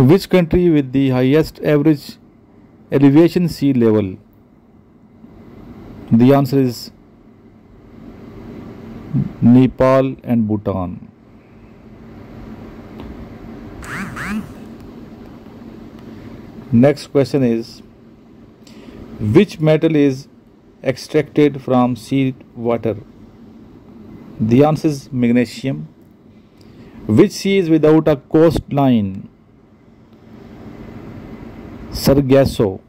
Which country with the highest average elevation sea level? The answer is Nepal and Bhutan. Next question is, which metal is extracted from sea water? The answer is magnesium. Which sea is without a coastline? Sargasso.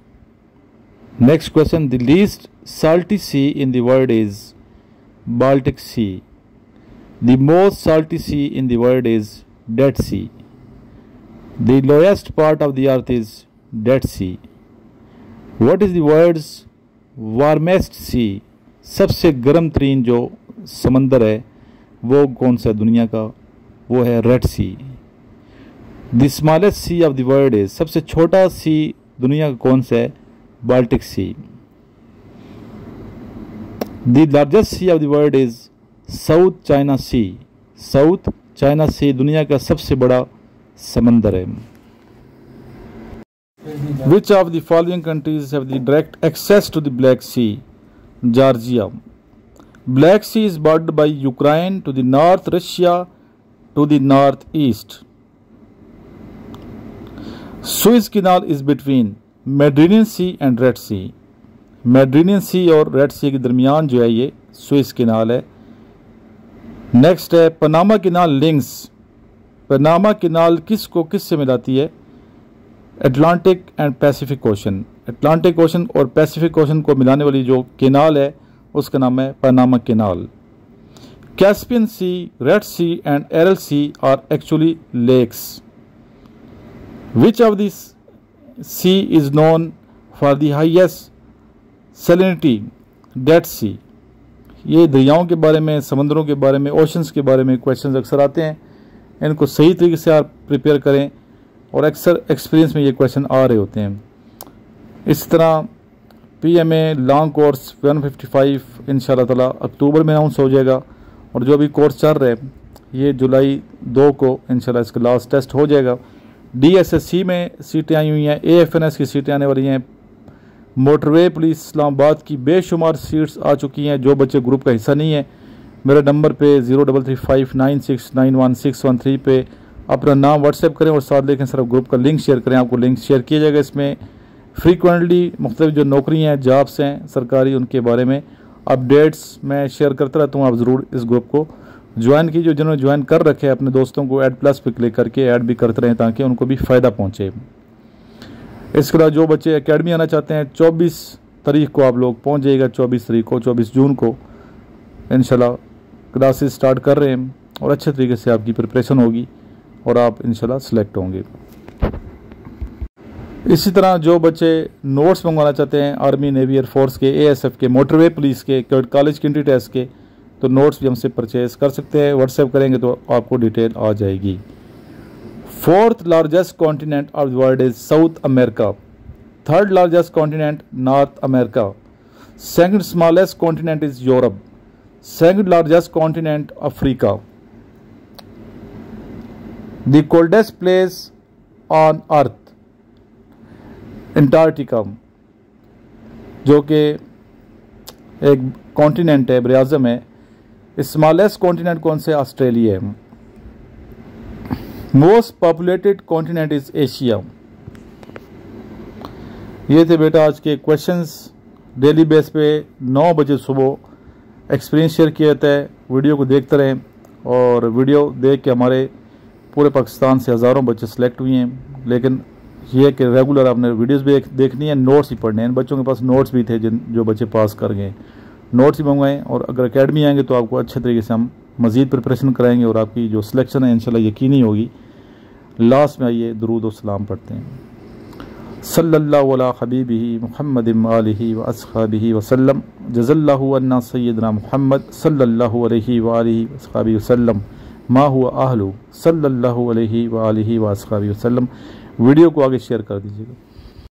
Next question, the least salty sea in the world is Baltic Sea. The most salty sea in the world is Dead Sea. The lowest part of the earth is Dead Sea. What is the world's warmest sea? सबसे गर्म तरीन जो समंदर है वो कौन सा दुनिया का? वो है red sea. The smallest sea of the world is, सबसे छोटा सी दुनिया का कौन सा है? Baltic sea. The largest sea of the world is South China sea. South China sea दुनिया का सबसे बड़ा समंदर है. Which of the following countries have the direct access to the Black Sea? Georgia. Black Sea is bordered by Ukraine to the north, Russia to the northeast. Suez Canal is between Mediterranean Sea and Red Sea. Mediterranean Sea और Red Sea के दरमियान जो है ये Suez Canal है. Next है Panama canal links. Panama canal किसको किससे मिलाती है? Atlantic and Pacific ocean. Atlantic ocean और पैसिफिक ओशन को मिलाने वाली जो कैनाल है उसका नाम है Panama canal. Caspian sea, red sea and Aral sea are actually lakes. Which of this sea is known for the highest salinity? Dead sea. ये दरियाओं के बारे में, समंदरों के बारे में, ओशंस के बारे में क्वेश्चंस अक्सर आते हैं. इनको सही तरीके से आप प्रिपेयर करें और अक्सर एक्सपीरियंस में ये क्वेश्चन आ रहे होते हैं. इस तरह PMA लॉन्ग कोर्स 155 इंशाल्लाह ताला अक्टूबर में अनाउंस हो जाएगा और जो अभी कोर्स चल रहा है ये जुलाई 2 को इंशाल्लाह इसका लास्ट टेस्ट हो जाएगा. DSSC में सीटें आई हुई हैं, AFNS की सीटें आने वाली हैं, मोटरवे पुलिस इस्लामाबाद की बेशुमार सीट्स आ चुकी हैं. जो बच्चे ग्रुप का हिस्सा नहीं है मेरे नंबर पे 0335969161 पे अपना नाम व्हाट्सएप करें और साथ लेकिन सिर्फ ग्रुप का लिंक शेयर करें. आपको लिंक शेयर किया जाएगा. इसमें फ्रीक्वेंटली मुख्तलिफ जो नौकरियाँ हैं, जॉब्स हैं सरकारी, उनके बारे में अपडेट्स मैं शेयर करता रहता हूँ. आप ज़रूर इस ग्रुप को ज्वाइन कीजिए. जिन्होंने ज्वाइन कर रखे हैं अपने दोस्तों को ऐड प्लस पे क्लिक करके ऐड भी करते रहें ताकि उनको भी फ़ायदा पहुँचे. इसके अलावा जो बच्चे एकेडमी आना चाहते हैं 24 तारीख को आप लोग पहुँच जाइएगा. 24 जून को इंशाल्लाह क्लासेस स्टार्ट कर रहे हैं और अच्छे तरीके से आपकी प्रिपरेशन होगी और आप इंशाल्लाह सिलेक्ट होंगे. इसी तरह जो बच्चे नोट्स मंगवाना चाहते हैं आर्मी, नेवी, एयरफोर्स के, ASF के, मोटरवे पुलिस के, कॉलेज की एंट्री टेस्ट के, तो नोट्स भी हमसे परचेज कर सकते हैं. व्हाट्सएप करेंगे तो आपको डिटेल आ जाएगी. Fourth largest continent of the world is south America. Third largest continent north America. Second smallest continent is Europe. Second largest continent Africa. The coldest place on earth Antarctica, जो कि एक continent है, बराज़म है. Smallest continent कौन से? Australia है. Most populated continent is Asia. ये थे बेटा आज के क्वेश्चंस. डेली बेस पे 9 बजे सुबह एक्सपीरियंस शेयर किया जाता है. वीडियो को देखते रहें और वीडियो देख के हमारे पूरे पाकिस्तान से हज़ारों बच्चे सेलेक्ट हुए हैं. लेकिन ये है कि रेगुलर आपने वीडियोस भी देखनी है, नोट्स ही पढ़ने हैं. इन बच्चों के पास नोट्स भी थे जो बच्चे पास कर गए. नोट्स ही मंगवाएं और अगर एकेडमी आएंगे तो आपको अच्छे तरीके से हम मज़ीद प्रिपरेशन कराएंगे और आपकी जो सिलेक्शन है इंशाल्लाह यकीनी होगी. लास्ट में आइए दुरूद और सलाम पढ़ते हैं. सल्लल्लाहु अला हबीबिही मुहम्मदिन आलिही व अस्हाबिही वसल्लम. जज़ल्लाहु अन्ना सय्यदना मुहम्मद सल्लल्लाहु अलैहि व आलिही व अस्हाबिही वसल्लम मा हुआ आहलु सल्लल्लाहु अलैहि व आलिही व अस्हाबिही वसल्लम. वीडियो को आगे शेयर कर दीजिएगा.